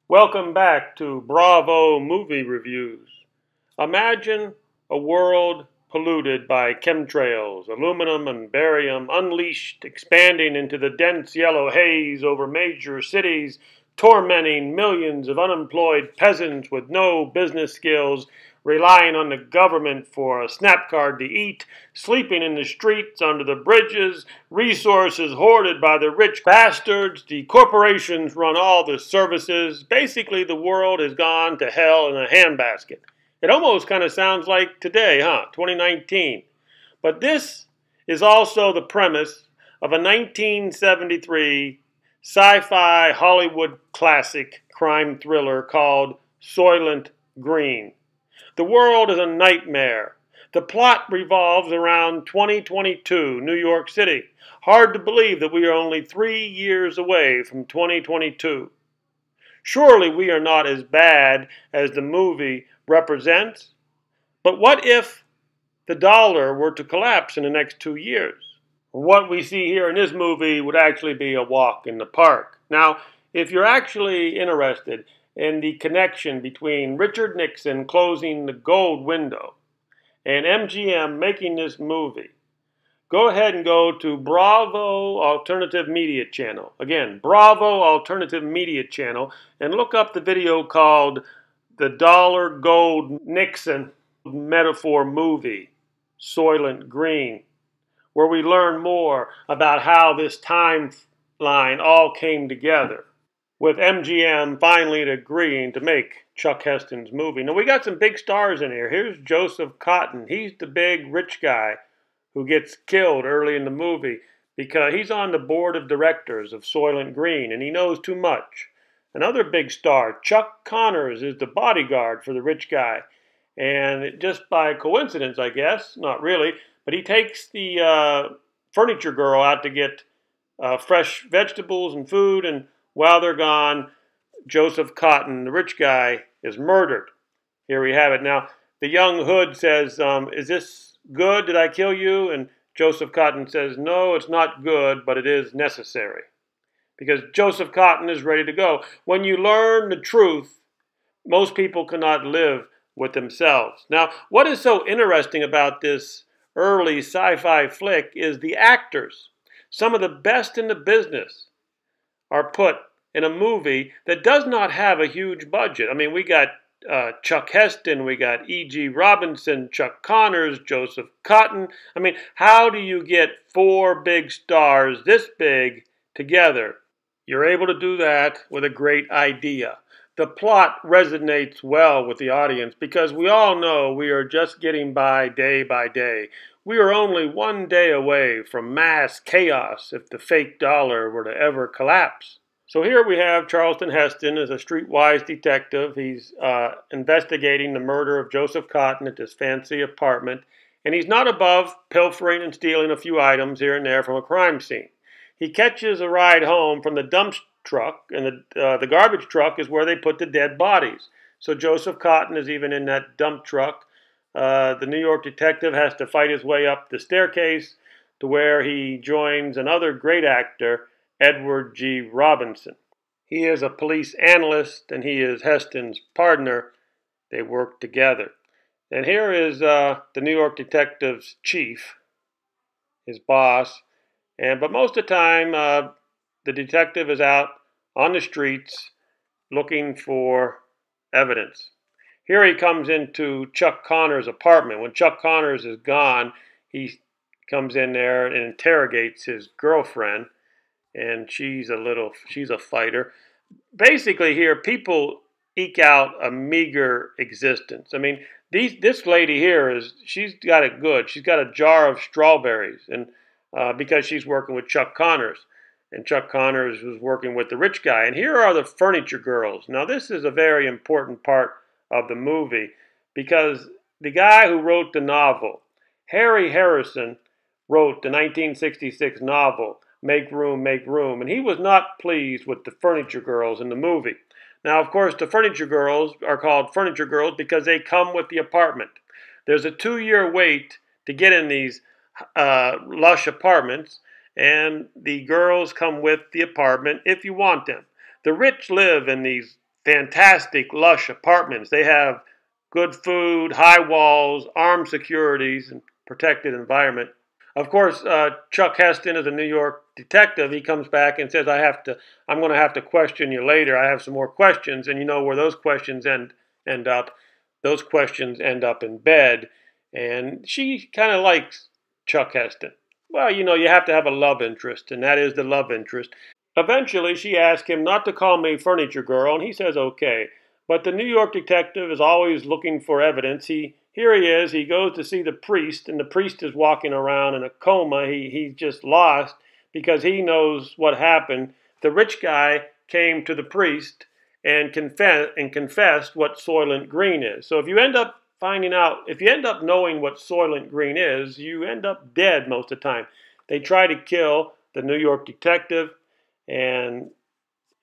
Welcome back to Bravo Movie Reviews. Imagine a world polluted by chemtrails, aluminum and barium unleashed, expanding into the dense yellow haze over major cities, tormenting millions of unemployed peasants with no business skills, relying on the government for a snap card to eat, sleeping in the streets under the bridges, resources hoarded by the rich bastards, the corporations run all the services. Basically, the world has gone to hell in a handbasket. It almost kind of sounds like today, huh? 2019. But this is also the premise of a 1973 sci-fi Hollywood classic crime thriller called Soylent Green. The world is a nightmare. The plot revolves around 2022 New York City. Hard to believe that we are only 3 years away from 2022. Surely we are not as bad as the movie represents. But what if the dollar were to collapse in the next 2 years? What we see here in this movie would actually be a walk in the park. Now, if you're actually interested in the connection between Richard Nixon closing the gold window and MGM making this movie, go ahead and go to Bravo Alternative Media Channel. Again, Bravo Alternative Media Channel, and look up the video called The Dollar Gold Nixon Metaphor Movie, Soylent Green, where we learn more about how this timeline all came together, with MGM finally agreeing to make Chuck Heston's movie. Now, we got some big stars in here. Here's Joseph Cotten. He's the big rich guy who gets killed early in the movie because he's on the board of directors of Soylent Green, and he knows too much. Another big star, Chuck Connors, is the bodyguard for the rich guy. And just by coincidence, I guess, not really, but he takes the furniture girl out to get fresh vegetables and food, and while they're gone, Joseph Cotten, the rich guy, is murdered. Here we have it. Now, the young hood says, is this good? Did I kill you? And Joseph Cotten says, no, it's not good, but it is necessary. Because Joseph Cotten is ready to go. When you learn the truth, most people cannot live with themselves. Now, what is so interesting about this early sci-fi flick is the actors. Some of the best in the business are put in a movie that does not have a huge budget. I mean, we got Chuck Heston, we got E.G. Robinson, Chuck Connors, Joseph Cotten. I mean, how do you get 4 big stars this big together? You're able to do that with a great idea. The plot resonates well with the audience because we all know we are just getting by day. We are only 1 day away from mass chaos if the fake dollar were to ever collapse. So here we have Charlton Heston as a streetwise detective. He's investigating the murder of Joseph Cotten at this fancy apartment, and he's not above pilfering and stealing a few items here and there from a crime scene. He catches a ride home from the dump truck, and the garbage truck is where they put the dead bodies. So Joseph Cotten is even in that dump truck. The New York detective has to fight his way up the staircase to where he joins another great actor, Edward G. Robinson. He is a police analyst, and he is Heston's partner. They work together. And here is the New York detective's chief, his boss. But most of the time, the detective is out on the streets looking for evidence. Here he comes into Chuck Connors' apartment. When Chuck Connors is gone, he comes in there and interrogates his girlfriend, and she's a fighter. Basically here, people eke out a meager existence. I mean, this lady here, she's got it good. She's got a jar of strawberries, and because she's working with Chuck Connors. And Chuck Connors was working with the rich guy. And here are the furniture girls. Now, this is a very important part of the movie because the guy who wrote the novel, Harry Harrison, wrote the 1966 novel, Make Room, Make Room. And he was not pleased with the furniture girls in the movie. Now, of course, the furniture girls are called furniture girls because they come with the apartment. There's a 2-year wait to get in these lush apartments, and the girls come with the apartment if you want them. The rich live in these fantastic, lush apartments. They have good food, high walls, armed securities, and protected environment. Of course, Chuck Heston is a New York detective. He comes back and says, I'm going to have to question you later. I have some more questions." And you know where those questions end up. Those questions end up in bed. And she kind of likes Chuck Heston. Well, you have to have a love interest, and that is the love interest. Eventually, she asks him not to call me Furniture Girl, and he says okay. But the New York detective is always looking for evidence. Here he is. He goes to see the priest, and the priest is walking around in a coma. He's just lost because he knows what happened. The rich guy came to the priest and confessed what Soylent Green is. So if you end up knowing what Soylent Green is, you end up dead most of the time. They try to kill the New York detective. And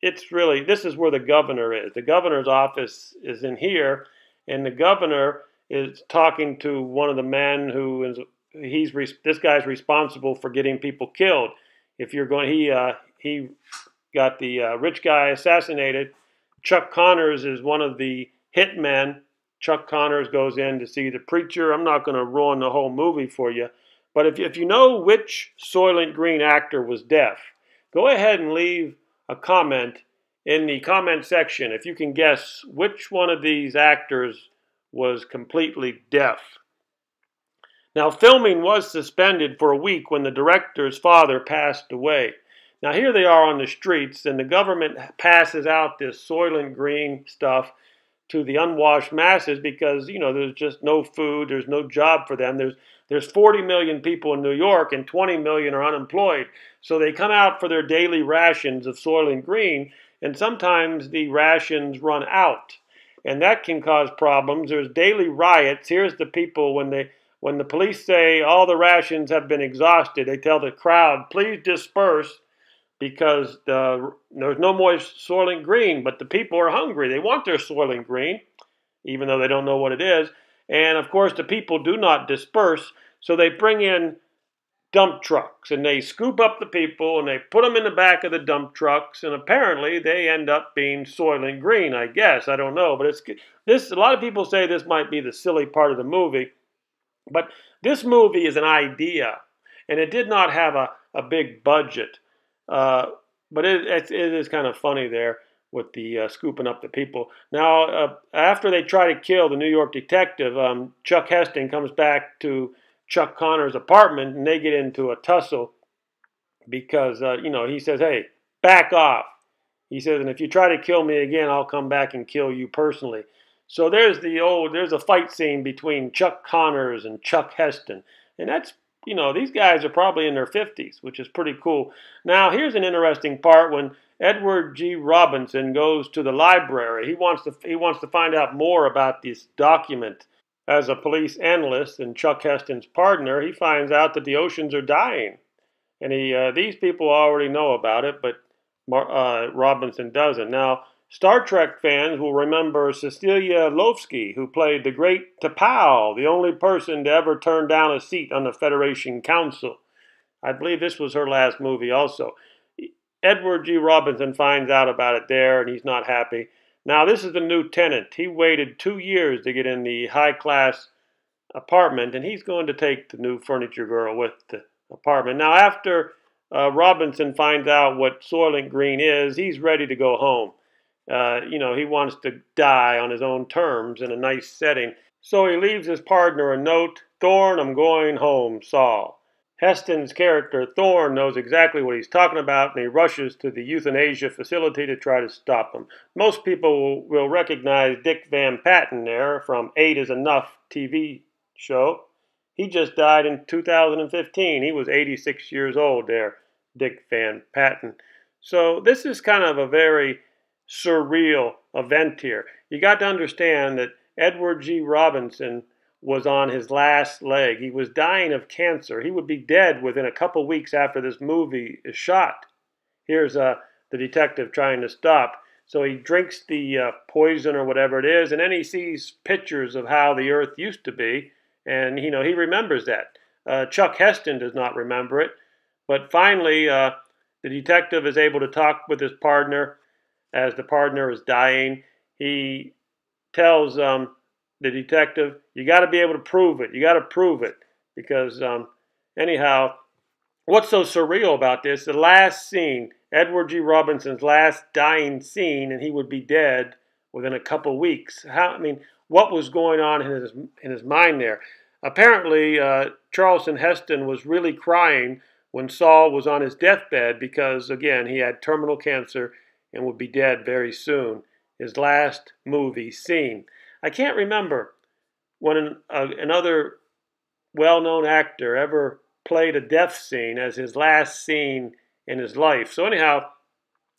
this is where the governor is. The governor's office is in here, and the governor is talking to one of the men this guy's responsible for getting people killed. If you're going, he got the rich guy assassinated. Chuck Connors is one of the hitmen. Chuck Connors goes in to see the preacher. I'm not going to ruin the whole movie for you, but if you know which Soylent Green actor was deaf, go ahead and leave a comment in the comment section if you can guess which one of these actors was completely deaf. Now, filming was suspended for a week when the director's father passed away. Now, here they are on the streets, and the government passes out this Soylent Green stuff to the unwashed masses because, there's just no food, there's no job for them. There's 40 million people in New York and 20 million are unemployed. So they come out for their daily rations of Soylent Green, and sometimes the rations run out. And that can cause problems. There's daily riots. Here's the people when the police say all the rations have been exhausted, they tell the crowd, please disperse because there's no more Soylent Green, but the people are hungry. They want their Soylent Green, even though they don't know what it is. And, of course, the people do not disperse, so they bring in dump trucks, and they scoop up the people, and they put them in the back of the dump trucks, and apparently they end up being Soylent Green, I guess. I don't know, but a lot of people say this might be the silly part of the movie, but this movie is an idea, and it did not have a big budget. But it is kind of funny there with the scooping up the people. Now, after they try to kill the New York detective, Chuck Heston comes back to Chuck Connor's apartment, and they get into a tussle because, he says, hey, back off. He says, and if you try to kill me again, I'll come back and kill you personally. So there's a fight scene between Chuck Connors and Chuck Heston. And that's, these guys are probably in their 50s, which is pretty cool. Now, here's an interesting part when Edward G. Robinson goes to the library. He wants to find out more about this document. As a police analyst and Chuck Heston's partner, he finds out that the oceans are dying. And these people already know about it, but Robinson doesn't. Now, Star Trek fans will remember Cecilia Lovsky, who played the great T'Pau, the only person to ever turn down a seat on the Federation Council. I believe this was her last movie also. Edward G. Robinson finds out about it there, and he's not happy. Now, this is the new tenant. He waited 2 years to get in the high-class apartment, and he's going to take the new furniture girl with the apartment. Now, after Robinson finds out what Soylent Green is, he's ready to go home. He wants to die on his own terms in a nice setting. So he leaves his partner a note, Thorne, I'm going home, Saul. Heston's character, Thorne, knows exactly what he's talking about, and he rushes to the euthanasia facility to try to stop him. Most people will recognize Dick Van Patten there from 8 is Enough TV show. He just died in 2015. He was 86 years old there, Dick Van Patten. So this is kind of a very surreal event here. You got to understand that Edward G. Robinson was on his last leg. He was dying of cancer. He would be dead within a couple weeks after this movie is shot. Here's the detective trying to stop. So he drinks the poison or whatever it is, and then he sees pictures of how the earth used to be, and he remembers that. Chuck Heston does not remember it, but finally the detective is able to talk with his partner as the partner is dying, he tells the detective, you got to be able to prove it. You got to prove it. Because anyhow, what's so surreal about this, the last scene, Edward G. Robinson's last dying scene, and he would be dead within a couple weeks. What was going on in his mind there? Apparently, Charlton Heston was really crying when Saul was on his deathbed because, again, he had terminal cancer and would be dead very soon. His last movie scene. I can't remember when another well-known actor ever played a death scene as his last scene in his life. So anyhow,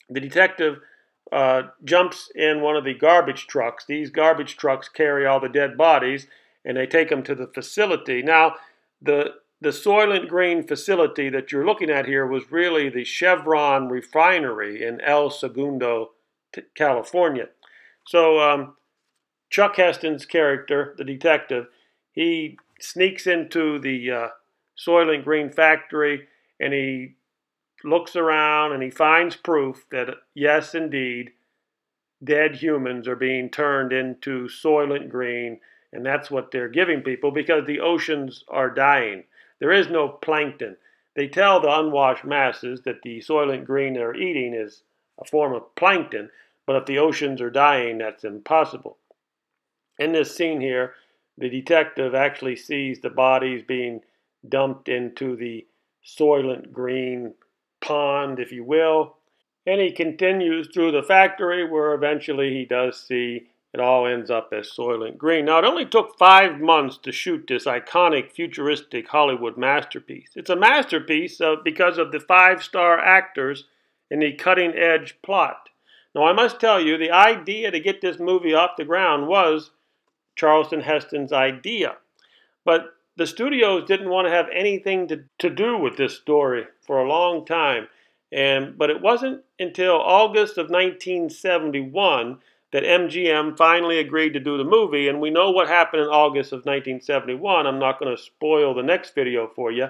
the detective jumps in one of the garbage trucks. These garbage trucks carry all the dead bodies, and they take them to the facility. Now, the Soylent Green facility that you're looking at here was really the Chevron refinery in El Segundo, California. So Chuck Heston's character, the detective, he sneaks into the Soylent Green factory, and he looks around and he finds proof that, yes, indeed, dead humans are being turned into Soylent Green, and that's what they're giving people because the oceans are dying. There is no plankton. They tell the unwashed masses that the Soylent Green they're eating is a form of plankton, but if the oceans are dying, that's impossible. In this scene here, the detective actually sees the bodies being dumped into the Soylent Green pond, if you will. And he continues through the factory where eventually he does see it all ends up as Soylent Green. Now, it only took 5 months to shoot this iconic, futuristic Hollywood masterpiece. It's a masterpiece because of the 5-star actors and the cutting-edge plot. Now, I must tell you, the idea to get this movie off the ground was Charlton Heston's idea. But the studios didn't want to have anything to do with this story for a long time. But it wasn't until August of 1971 that MGM finally agreed to do the movie. And we know what happened in August of 1971. I'm not going to spoil the next video for you.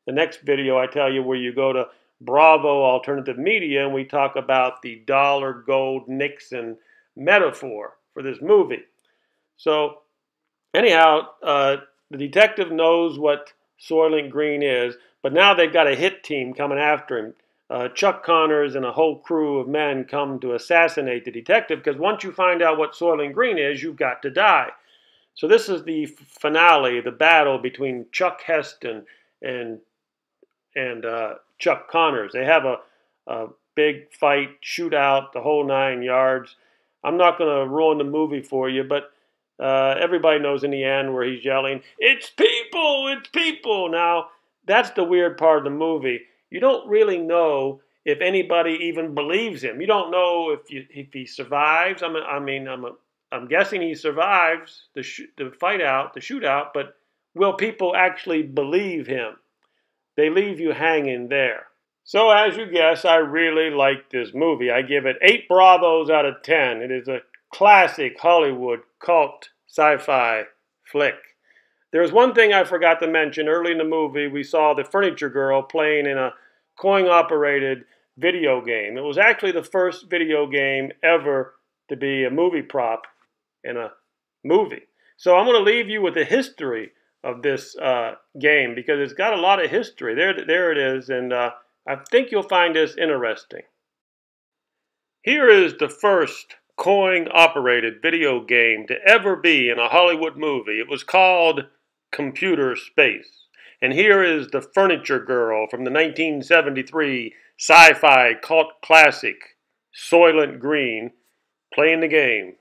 The next video I tell you where you go to Bravo Alternative Media and we talk about the dollar gold Nixon metaphor for this movie. So anyhow, the detective knows what Soylent Green is, but now they've got a hit team coming after him. Chuck Connors and a whole crew of men come to assassinate the detective because once you find out what Soylent Green is, you've got to die. So this is the finale, the battle between Chuck Heston and Chuck Connors. They have a big fight, shootout, the whole 9 yards. I'm not going to ruin the movie for you, but everybody knows in the end where he's yelling, "It's people! It's people!" Now, that's the weird part of the movie. You don't really know if anybody even believes him. You don't know if he survives. I'm guessing he survives the shootout, but will people actually believe him? They leave you hanging there. So as you guess, I really like this movie. I give it 8 Bravos out of 10. It is a classic Hollywood cult sci-fi flick. There's one thing I forgot to mention. Early in the movie, we saw the furniture girl playing in a coin-operated video game. It was actually the first video game ever to be a movie prop in a movie. So I'm going to leave you with the history of this game because it's got a lot of history. There it is, and I think you'll find this interesting. Here is the first coin-operated video game to ever be in a Hollywood movie. It was called Computer Space. And here is the furniture girl from the 1973 sci-fi cult classic, Soylent Green, playing the game.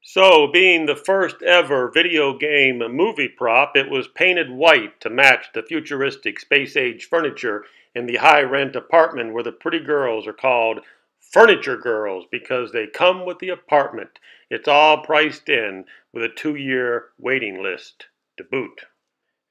So, being the first ever video game movie prop, it was painted white to match the futuristic space-age furniture in the high-rent apartment where the pretty girls are called furniture girls because they come with the apartment. It's all priced in with a 2-year waiting list to boot.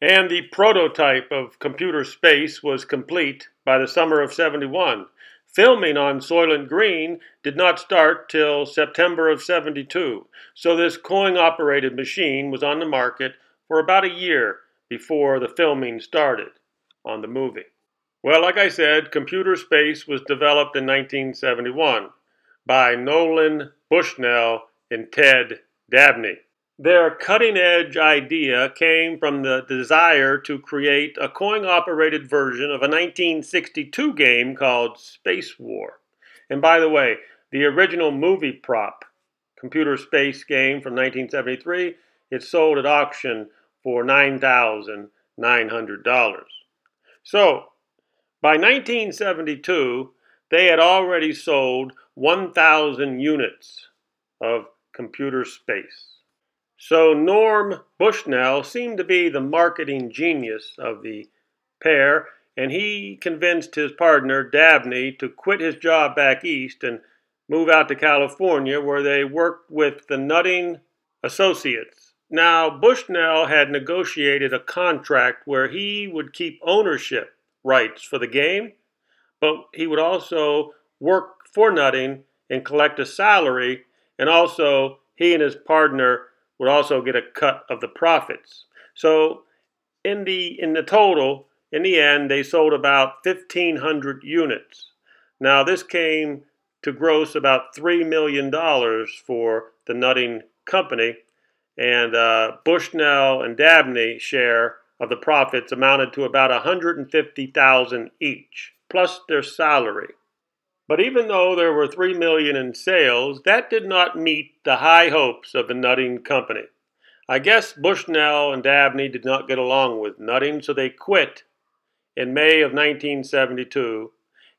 And the prototype of Computer Space was complete by the summer of '71. Filming on Soylent Green did not start till September of '72. So this coin-operated machine was on the market for about a year before the filming started on the movie. Well, like I said, Computer Space was developed in 1971 by Nolan Bushnell and Ted Dabney. Their cutting-edge idea came from the desire to create a coin-operated version of a 1962 game called Space War. And by the way, the original movie prop, computer space game from 1973, it sold at auction for $9,900. So, by 1972, they had already sold 1,000 units of computer space. So Norm Bushnell seemed to be the marketing genius of the pair, and he convinced his partner, Dabney, to quit his job back east and move out to California, where they worked with the Nutting Associates. Now, Bushnell had negotiated a contract where he would keep ownership rights for the game, but he would also work for Nutting and collect a salary, and also he and his partner would also get a cut of the profits. So in the total, in the end, they sold about 1,500 units. Now this came to gross about $3 million for the Nutting Company, and Bushnell and Dabney share of the profits amounted to about $150,000 each, plus their salary. But even though there were $3 million in sales, that did not meet the high hopes of the Nutting Company. I guess Bushnell and Dabney did not get along with Nutting, so they quit in May of 1972,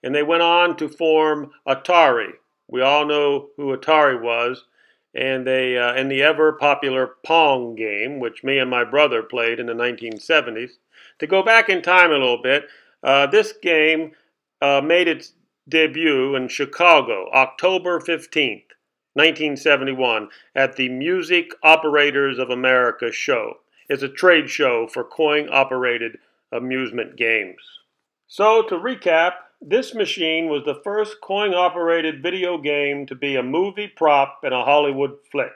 and they went on to form Atari. We all know who Atari was, and they in the ever-popular Pong game, which me and my brother played in the 1970s. To go back in time a little bit, this game made its debut in Chicago, October 15th, 1971, at the Music Operators of America show. It's a trade show for coin-operated amusement games. So to recap, this machine was the first coin-operated video game to be a movie prop in a Hollywood flick.